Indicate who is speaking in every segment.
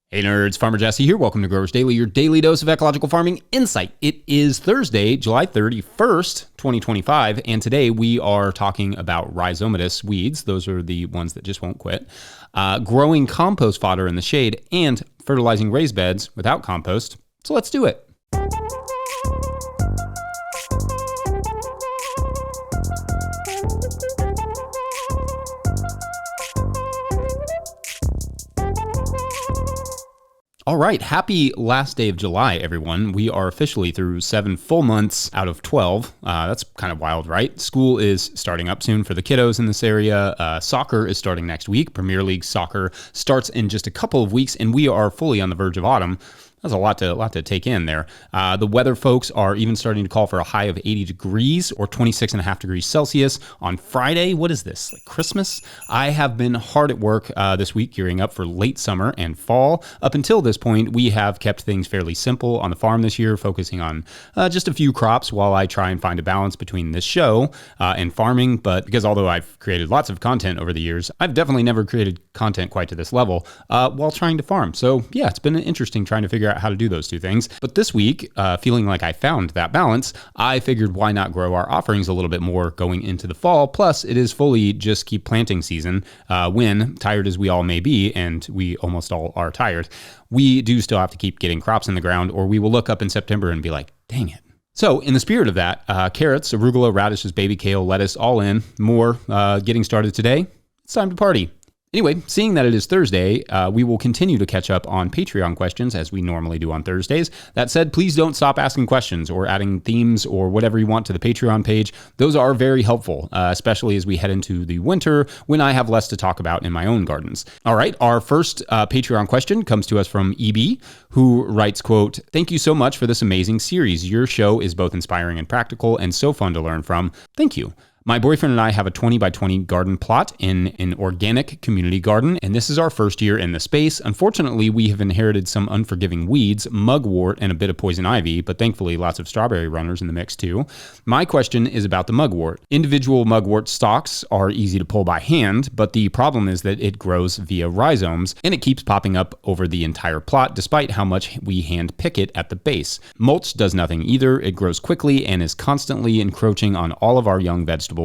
Speaker 1: Hey nerds, Farmer Jesse here. Welcome to Growers Daily, your daily dose of ecological farming insight. It is Thursday, July 31st, 2025, and today we are talking about rhizomatous weeds. Those are the ones that just won't quit. Growing compost fodder in the shade and fertilizing raised beds without compost. So let's do it. All right, happy last day of July, everyone. We are officially through 7 full months out of 12. That's kind of wild, right? School is starting up soon for the kiddos in this area. Soccer is starting next week. Premier League soccer starts in just a couple of weeks, and we are fully on the verge of autumn. That's a lot to take in there. The weather folks are even starting to call for a high of 80 degrees or 26.5 degrees Celsius on Friday. What is this, like Christmas? I have been hard at work this week gearing up for late summer and fall. Up until this point, we have kept things fairly simple on the farm this year, focusing on just a few crops while I try and find a balance between this show and farming. But because although I've created lots of content over the years, I've definitely never created content quite to this level while trying to farm. So yeah, it's been interesting trying to figure out how to do those two things. But this week, feeling like I found that balance, I figured why not grow our offerings a little bit more going into the fall. Plus, it is fully just keep planting season when, tired as we all may be, and we almost all are tired, we do still have to keep getting crops in the ground, or we will look up in September and be like, dang it. So in the spirit of that, carrots, arugula, radishes, baby kale, lettuce, all in, more getting started today. It's time to party. Anyway, seeing that it is Thursday, we will continue to catch up on Patreon questions as we normally do on Thursdays. That said, please don't stop asking questions or adding themes or whatever you want to the Patreon page. Those are very helpful, especially as we head into the winter when I have less to talk about in my own gardens. All right, our first Patreon question comes to us from EB, who writes, quote, "Thank you so much for this amazing series. Your show is both inspiring and practical and so fun to learn from. Thank you. My boyfriend and I have a 20 by 20 garden plot in an organic community garden, and this is our first year in the space. Unfortunately, we have inherited some unforgiving weeds, mugwort, and a bit of poison ivy, but thankfully lots of strawberry runners in the mix too. My question is about the mugwort. Individual mugwort stalks are easy to pull by hand, but the problem is that it grows via rhizomes, and it keeps popping up over the entire plot despite how much we hand pick it at the base. Mulch does nothing either. It grows quickly and is constantly encroaching on all of our young vegetables.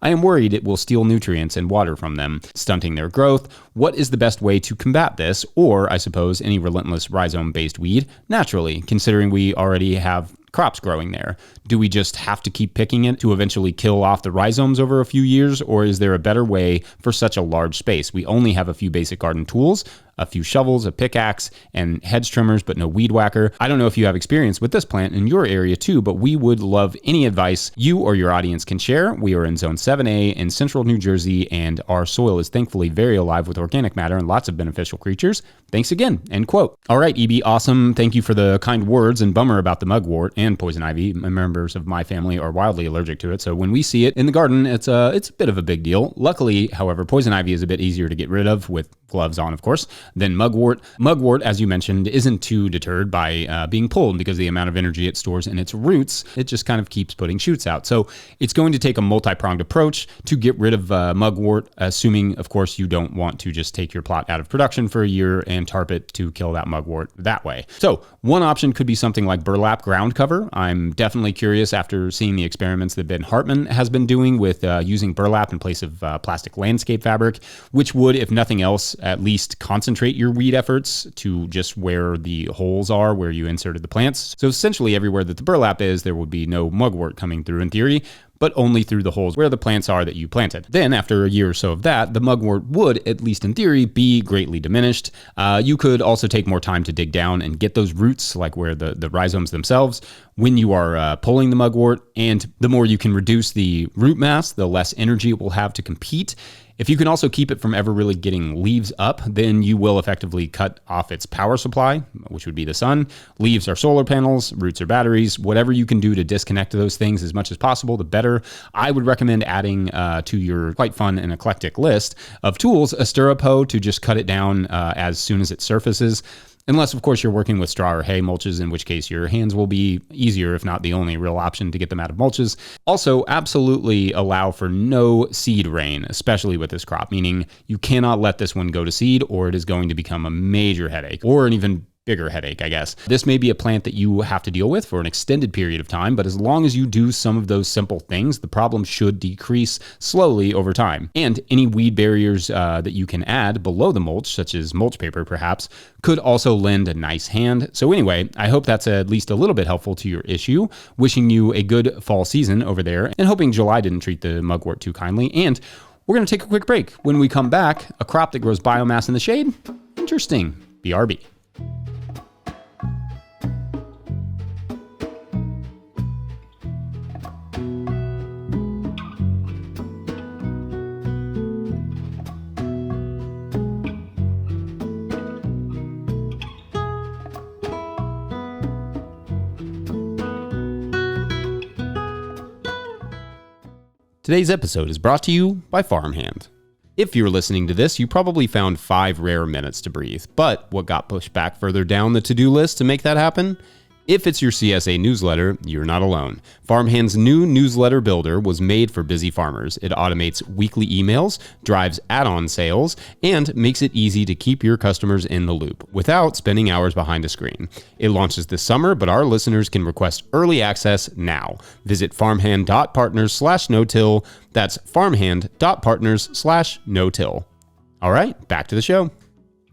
Speaker 1: I am worried it will steal nutrients and water from them, stunting their growth. What is the best way to combat this, or I suppose any relentless rhizome-based weed, naturally, considering we already have crops growing there? Do we just have to keep picking it to eventually kill off the rhizomes over a few years, or is there a better way for such a large space? We only have a few basic garden tools, a few shovels, a pickaxe, and hedge trimmers, but no weed whacker. I don't know if you have experience with this plant in your area too, but we would love any advice you or your audience can share. We are in Zone 7A in central New Jersey, and our soil is thankfully very alive with organic matter and lots of beneficial creatures. Thanks again," end quote. All right, EB, awesome. Thank you for the kind words, and bummer about the mugwort and poison ivy. Members of my family are wildly allergic to it, so when we see it in the garden, it's a bit of a big deal. Luckily, however, poison ivy is a bit easier to get rid of, with gloves on, of course, than mugwort. Mugwort, as you mentioned, isn't too deterred by being pulled because of the amount of energy it stores in its roots. It just kind of keeps putting shoots out. So it's going to take a multi-pronged approach to get rid of mugwort, assuming, of course, you don't want to just take your plot out of production for a year and tarp it to kill that mugwort that way. So one option could be something like burlap ground cover. I'm definitely curious after seeing the experiments that Ben Hartman has been doing with using burlap in place of plastic landscape fabric, which would, if nothing else, at least concentrate your weed efforts to just where the holes are where you inserted the plants. So essentially everywhere that the burlap is, there would be no mugwort coming through in theory, but only through the holes where the plants are that you planted. Then after a year or so of that, the mugwort would, at least in theory, be greatly diminished. You could also take more time to dig down and get those roots, like where the rhizomes themselves, when you are pulling the mugwort, and the more you can reduce the root mass, the less energy it will have to compete. If you can also keep it from ever really getting leaves up, then you will effectively cut off its power supply, which would be the sun. Leaves are solar panels, roots are batteries. Whatever you can do to disconnect those things as much as possible, the better. I would recommend adding to your quite fun and eclectic list of tools a stirrup hoe to just cut it down as soon as it surfaces. Unless, of course, you're working with straw or hay mulches, in which case your hands will be easier, if not the only real option to get them out of mulches. Also, absolutely allow for no seed rain, especially with this crop, meaning you cannot let this one go to seed or it is going to become a major headache, or an even bigger headache, I guess. This may be a plant that you have to deal with for an extended period of time, but as long as you do some of those simple things, the problem should decrease slowly over time. And any weed barriers that you can add below the mulch, such as mulch paper perhaps, could also lend a nice hand. So anyway, I hope that's at least a little bit helpful to your issue. Wishing you a good fall season over there, and hoping July didn't treat the mugwort too kindly. And we're going to take a quick break. When we come back, a crop that grows biomass in the shade? Interesting. BRB. Today's episode is brought to you by Farmhand. If you're listening to this, you probably found 5 rare minutes to breathe. But what got pushed back further down the to-do list to make that happen? If it's your CSA newsletter, you're not alone. Farmhand's new newsletter builder was made for busy farmers. It automates weekly emails, drives add-on sales, and makes it easy to keep your customers in the loop without spending hours behind a screen. It launches this summer, but our listeners can request early access now. Visit farmhand.partners/no-till. That's farmhand.partners/no-till. All right, back to the show.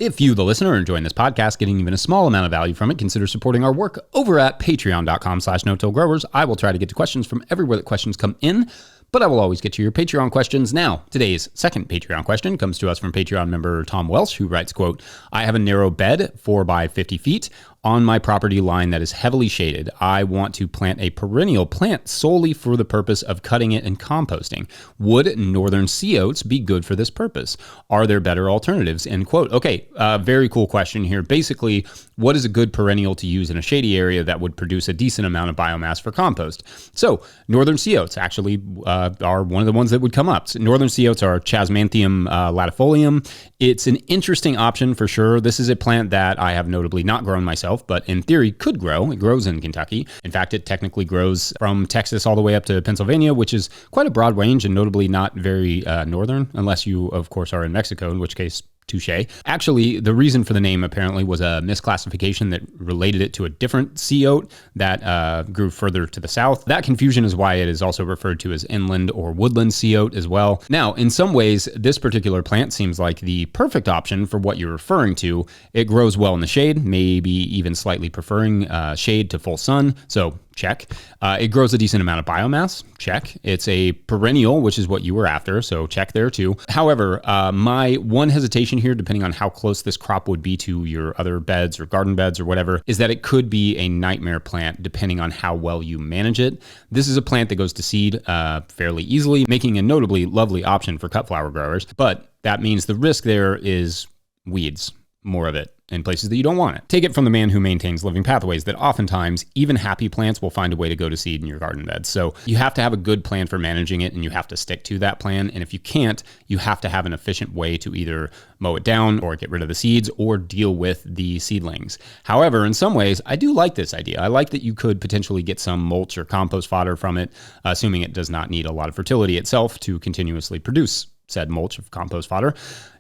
Speaker 1: If you, the listener, are enjoying this podcast, getting even a small amount of value from it, consider supporting our work over at patreon.com/no-till-growers. I will try to get to questions from everywhere that questions come in, but I will always get to your Patreon questions. Now, today's second Patreon question comes to us from Patreon member Tom Welsh, who writes, quote, I have a narrow bed, 4 by 50 feet, on my property line that is heavily shaded. I want to plant a perennial plant solely for the purpose of cutting it and composting. Would northern sea oats be good for this purpose? Are there better alternatives? End quote. Okay, very cool question here. Basically, what is a good perennial to use in a shady area that would produce a decent amount of biomass for compost? So, northern sea oats actually are one of the ones that would come up. So northern sea oats are Chasmanthium latifolium. It's an interesting option for sure. This is a plant that I have notably not grown myself, but in theory could grow. It grows in Kentucky. In fact, it technically grows from Texas all the way up to Pennsylvania, which is quite a broad range and notably not very northern, unless you, of course, are in Mexico, in which case, touche. Actually, the reason for the name apparently was a misclassification that related it to a different sea oat that grew further to the south. That confusion is why it is also referred to as inland or woodland sea oat as well. Now, in some ways, this particular plant seems like the perfect option for what you're referring to. It grows well in the shade, maybe even slightly preferring shade to full sun. So check. It grows a decent amount of biomass. Check. It's a perennial, which is what you were after. So check there too. However, my one hesitation here, depending on how close this crop would be to your other beds or garden beds or whatever, is that it could be a nightmare plant depending on how well you manage it. This is a plant that goes to seed fairly easily, making a notably lovely option for cut flower growers. But that means the risk there is weeds, more of it, in places that you don't want it. Take it from the man who maintains living pathways that oftentimes even happy plants will find a way to go to seed in your garden bed. So you have to have a good plan for managing it and you have to stick to that plan. And if you can't, you have to have an efficient way to either mow it down or get rid of the seeds or deal with the seedlings. However, in some ways, I do like this idea. I like that you could potentially get some mulch or compost fodder from it, assuming it does not need a lot of fertility itself to continuously produce said mulch of compost fodder.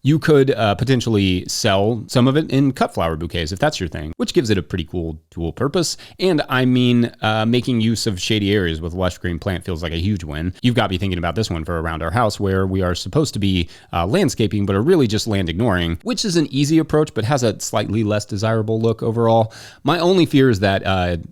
Speaker 1: You could potentially sell some of it in cut flower bouquets if that's your thing, which gives it a pretty cool dual purpose. And I mean, making use of shady areas with lush green plant feels like a huge win. You've got me thinking about this one for around our house where we are supposed to be landscaping, but are really just land ignoring, which is an easy approach, but has a slightly less desirable look overall. My only fear is that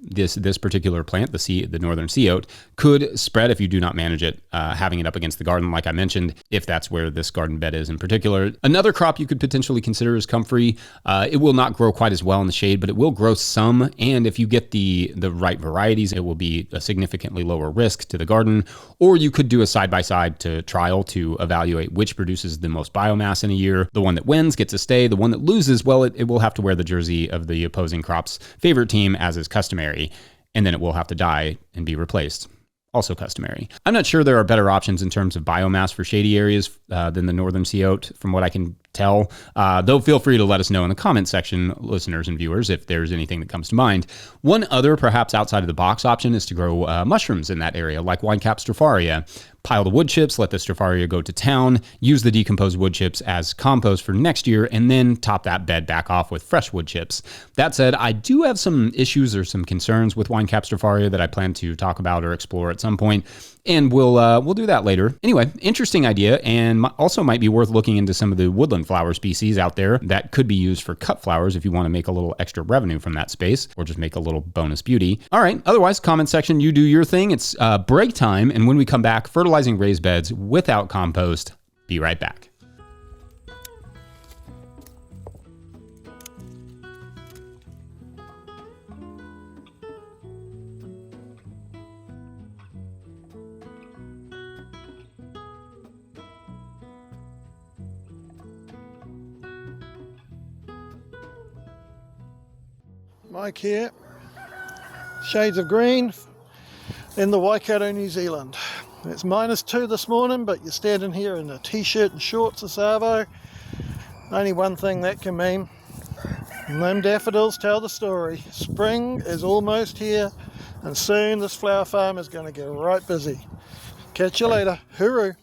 Speaker 1: this particular plant, the northern sea oat, could spread if you do not manage it, having it up against the garden, like I mentioned, if that's where this garden bed is in particular. Another crop you could potentially consider is comfrey. It will not grow quite as well in the shade, but it will grow some. And if you get the right varieties, it will be a significantly lower risk to the garden. Or you could do a side-by-side trial to evaluate which produces the most biomass in a year. The one that wins gets to stay. The one that loses, well, it will have to wear the jersey of the opposing crop's favorite team, as is customary. And then it will have to die and be replaced. Also customary. I'm not sure there are better options in terms of biomass for shady areas than the northern sea oat. From what I can tell. Though feel free to let us know in the comment section, listeners and viewers, if there's anything that comes to mind. One other, perhaps outside of the box option, is to grow mushrooms in that area, like Winecap stropharia. Pile the wood chips, let the stropharia go to town, use the decomposed wood chips as compost for next year, and then top that bed back off with fresh wood chips. That said, I do have some issues or some concerns with Winecap stropharia that I plan to talk about or explore at some point, and we'll do that later. Anyway, interesting idea, and also might be worth looking into some of the woodland flower species out there that could be used for cut flowers if you want to make a little extra revenue from that space, or just make a little bonus beauty. All right, otherwise, comment section, you do your thing. It's break time, and when we come back, fertilizing raised beds without compost. Be right back.
Speaker 2: Mike here, shades of green in the Waikato, New Zealand. It's -2 this morning, but you're standing here in a t-shirt and shorts of Savo. Only one thing that can mean, and them daffodils tell the story. Spring is almost here, and soon this flower farm is going to get right busy. Catch you later. Hooroo.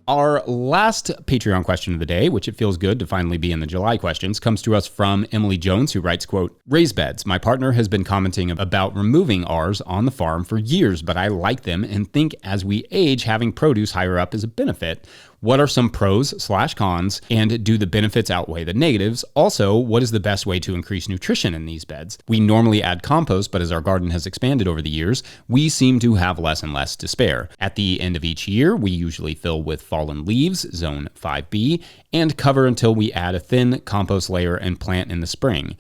Speaker 1: Our last Patreon question of the day, which it feels good to finally be in the July questions, comes to us from Emily Jones, who writes, quote, raised beds. My partner has been commenting about removing ours on the farm for years, but I like them and think as we age, having produce higher up is a benefit. What are some pros/cons, and do the benefits outweigh the negatives? Also, what is the best way to increase nutrition in these beds? We normally add compost, but as our garden has expanded over the years, we seem to have less and less to spare. At the end of each year, we usually fill with fallen leaves, zone 5B, and cover until we add a thin compost layer and plant in the spring.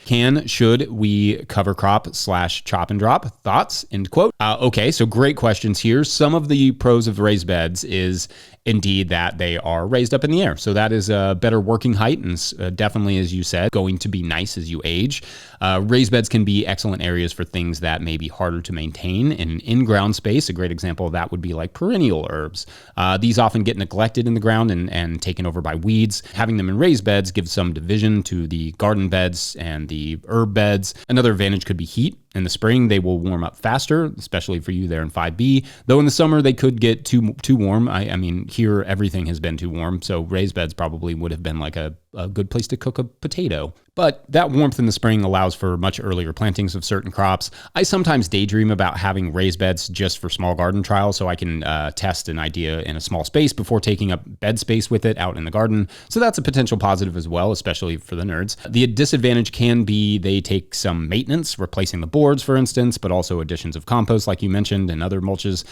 Speaker 1: Should we cover crop/chop and drop? Thoughts? End quote. Okay, so great questions here. Some of the pros of raised beds is indeed that they are raised up in the air. So that is a better working height and definitely, as you said, going to be nice as you age. Raised beds can be excellent areas for things that may be harder to maintain in an in-ground space. A great example of that would be like perennial herbs. These often get neglected in the ground and taken over by weeds. Having them in raised beds gives some division to the garden beds and the herb beds. Another advantage could be heat. In the spring, they will warm up faster, especially for you there in 5B. Though in the summer, they could get too warm. I mean, here everything has been too warm, so raised beds probably would have been like a good place to cook a potato. But that warmth in the spring allows for much earlier plantings of certain crops. I sometimes daydream about having raised beds just for small garden trials, so I can test an idea in a small space before taking up bed space with it out in the garden. So that's a potential positive as well, especially for the nerds. The disadvantage can be they take some maintenance, replacing the boards, for instance, but also additions of compost, like you mentioned, and other mulches,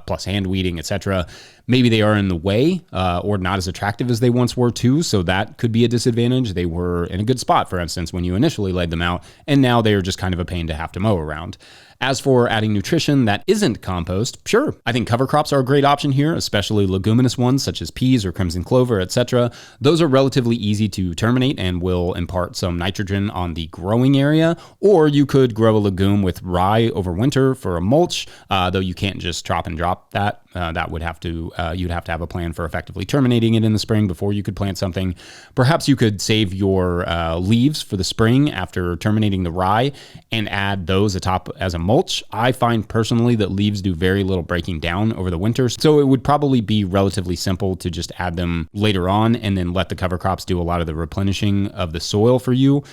Speaker 1: plus hand weeding, etc. Maybe they are in the way or not as attractive as they once were too, so that could be a disadvantage. They were in a good spot, for instance, when you initially laid them out, and now they are just kind of a pain to have to mow around. As for adding nutrition that isn't compost, sure, I think cover crops are a great option here, especially leguminous ones such as peas or crimson clover, etc. Those are relatively easy to terminate and will impart some nitrogen on the growing area. Or you could grow a legume with rye over winter for a mulch, though you can't just chop and drop that. That would have to you'd have to have a plan for effectively terminating it in the spring before you could plant something. Perhaps you could save your leaves for the spring after terminating the rye and add those atop as a mulch. I find personally that leaves do very little breaking down over the winter, so it would probably be relatively simple to just add them later on and then let the cover crops do a lot of the replenishing of the soil for you.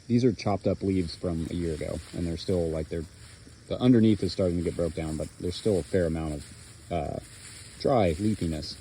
Speaker 3: These are chopped up leaves from a year ago, and they're still like the underneath is starting to get broke down, but there's still a fair amount of dry leafiness.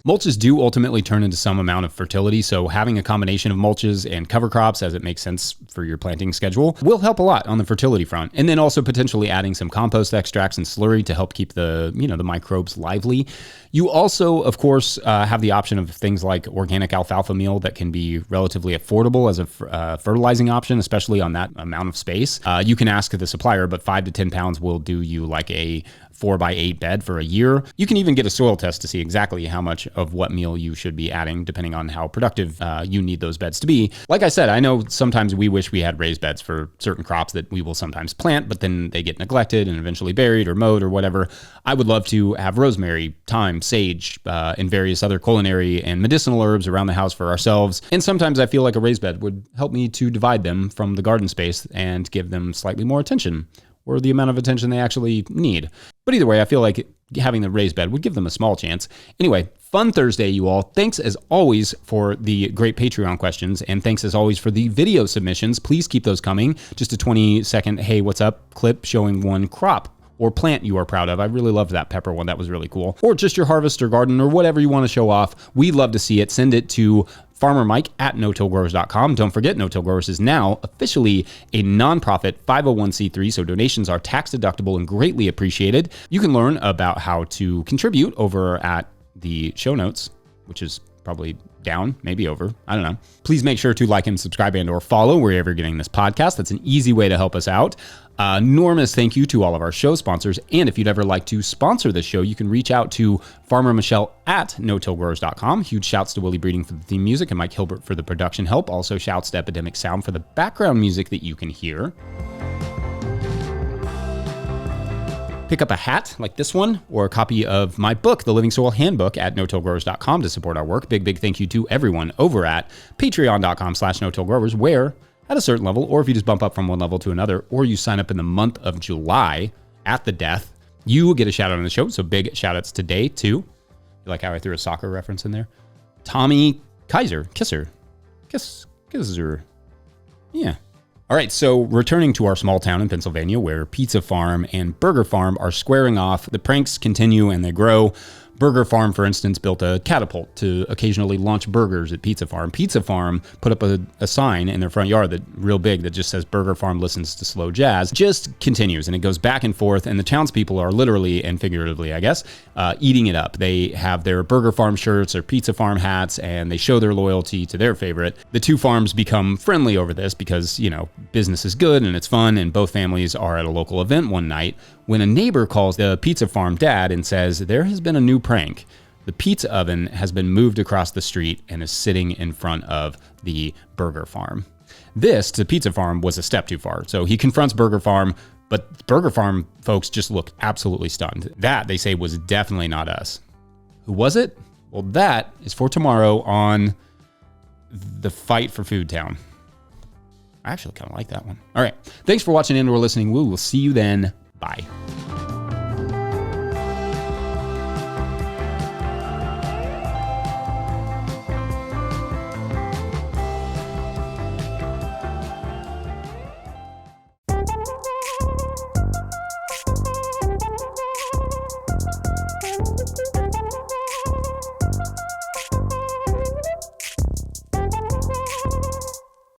Speaker 1: Mulches do ultimately turn into some amount of fertility, so having a combination of mulches and cover crops, as it makes sense for your planting schedule, will help a lot on the fertility front. And then also potentially adding some compost extracts and slurry to help keep the microbes lively. You also, of course, have the option of things like organic alfalfa meal that can be relatively affordable as a fertilizing option, especially on that amount of space. You can ask the supplier, but 5 to 10 pounds will do you like a 4x8 bed for a year. You can even get a soil test to see exactly how much of what meal you should be adding, depending on how productive you need those beds to be. Like I said, I know sometimes we wish we had raised beds for certain crops that we will sometimes plant, but then they get neglected and eventually buried or mowed or whatever. I would love to have rosemary, thyme, sage, and various other culinary and medicinal herbs around the house for ourselves. And sometimes I feel like a raised bed would help me to divide them from the garden space and give them slightly more attention, or the amount of attention they actually need. But either way, I feel like having the raised bed would give them a small chance. Anyway, fun Thursday, you all. Thanks as always for the great Patreon questions, and thanks as always for the video submissions. Please keep those coming. Just a 20-second, hey, what's up clip showing one crop or plant you are proud of. I really loved that pepper one. That was really cool. Or just your harvest or garden or whatever you want to show off. We'd love to see it. Send it to farmermike@no-tillgrowers.com. Don't forget, No Till Growers is now officially a nonprofit 501c3, so donations are tax deductible and greatly appreciated. You can learn about how to contribute over at the show notes, which is probably down, maybe over, I don't know. Please make sure to like and subscribe and or follow wherever you're getting this podcast. That's an easy way to help us out. Enormous thank you to all of our show sponsors. And if you'd ever like to sponsor the show, you can reach out to Farmer Michelle at no-tillgrowers.com. Huge shouts to Willie Breeding for the theme music and Mike Hilbert for the production help. Also shouts to Epidemic Sound for the background music that you can hear. Pick up a hat like this one or a copy of my book, The Living Soil Handbook, at no-tillgrowers.com to support our work. Big thank you to everyone over at patreon.com/no-tillgrowers, where at a certain level, or if you just bump up from one level to another, or you sign up in the month of July at the death, you will get a shout out on the show. So big shout outs today to, you like how I threw a soccer reference in there? Tommy Kisser. Yeah. All right, so returning to our small town in Pennsylvania where Pizza Farm and Burger Farm are squaring off, the pranks continue and they grow. Burger Farm, for instance, built a catapult to occasionally launch burgers at Pizza Farm. Pizza Farm put up a sign in their front yard that real big that just says Burger Farm listens to slow jazz. Just continues and it goes back and forth, and the townspeople are literally and figuratively, I guess, eating it up. They have their Burger Farm shirts or Pizza Farm hats, and they show their loyalty to their favorite. The two farms become friendly over this because, you know, business is good and it's fun, and both families are at a local event one night when a neighbor calls the Pizza Farm dad and says, there has been a new prank. The pizza oven has been moved across the street and is sitting in front of the Burger Farm. This, to Pizza Farm, was a step too far. So he confronts Burger Farm, but Burger Farm folks just look absolutely stunned. That, they say, was definitely not us. Who was it? Well, that is for tomorrow on the Fight for Food Town. I actually kind of like that one. All right. Thanks for watching and or listening. We will see you then. Bye.